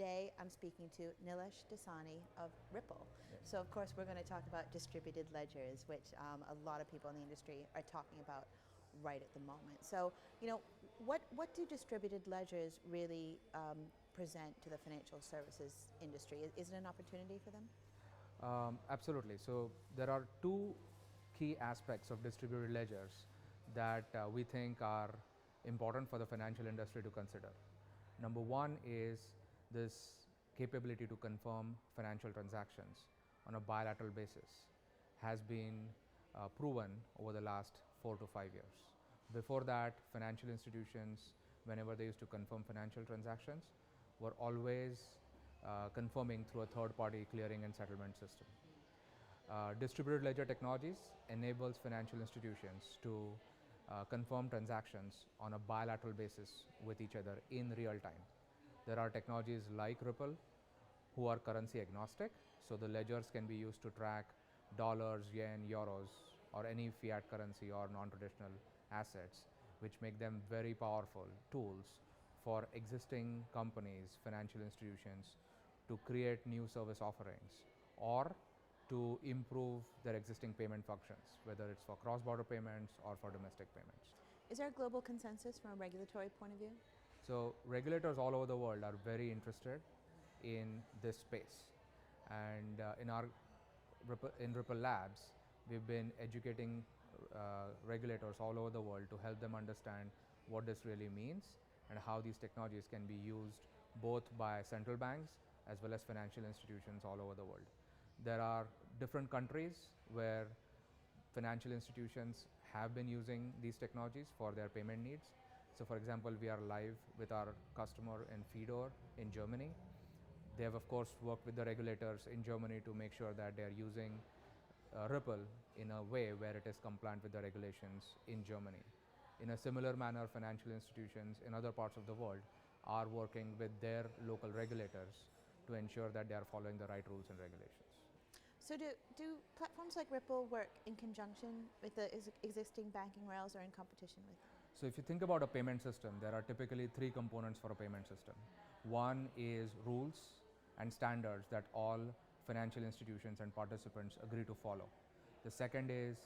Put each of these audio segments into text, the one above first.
today I'm speaking to Nilesh Dasani of Ripple. Yes. So of course we're going to talk about distributed ledgers, which a lot of people in the industry are talking about right at the moment. So, what do distributed ledgers really present to the financial services industry? Is it an opportunity for them? Absolutely. So there are two key aspects of distributed ledgers that we think are important for the financial industry to consider. Number one is this capability to confirm financial transactions on a bilateral basis has been proven over the last 4 to 5 years. Before that, financial institutions, whenever they used to confirm financial transactions, were always confirming through a third-party clearing and settlement system. Distributed ledger technologies enables financial institutions to confirm transactions on a bilateral basis with each other in real time. There are technologies like Ripple who are currency agnostic, so the ledgers can be used to track dollars, yen, euros, or any fiat currency or non-traditional assets, which make them very powerful tools for existing companies, financial institutions to create new service offerings or to improve their existing payment functions, whether it's for cross-border payments or for domestic payments. Is there a global consensus from a regulatory point of view? So regulators all over the world are very interested in this space, and in Ripple Labs, we've been educating regulators all over the world to help them understand what this really means and how these technologies can be used both by central banks as well as financial institutions all over the world. There are different countries where financial institutions have been using these technologies for their payment needs. So for example, we are live with our customer in Fedor in Germany. They have of course worked with the regulators in Germany to make sure that they are using Ripple in a way where it is compliant with the regulations in Germany. In a similar manner, financial institutions in other parts of the world are working with their local regulators to ensure that they are following the right rules and regulations. So do platforms like Ripple work in conjunction with the existing banking rails or in competition with them? So if you think about a payment system, there are typically three components for a payment system. One is rules and standards that all financial institutions and participants agree to follow. The second is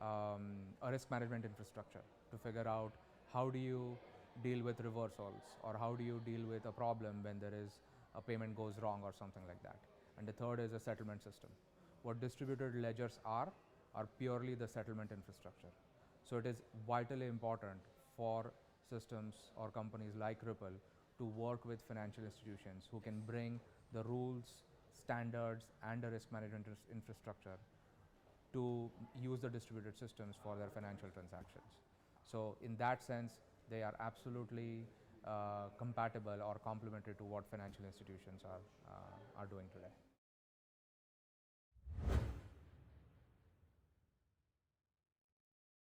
a risk management infrastructure to figure out how do you deal with reversals or how do you deal with a problem when there is a payment goes wrong or something like that. And the third is a settlement system. What distributed ledgers are purely the settlement infrastructure. So it is vitally important for systems or companies like Ripple to work with financial institutions who can bring the rules, standards, and the risk management infrastructure to use the distributed systems for their financial transactions. So in that sense, they are absolutely compatible or complementary to what financial institutions are doing today.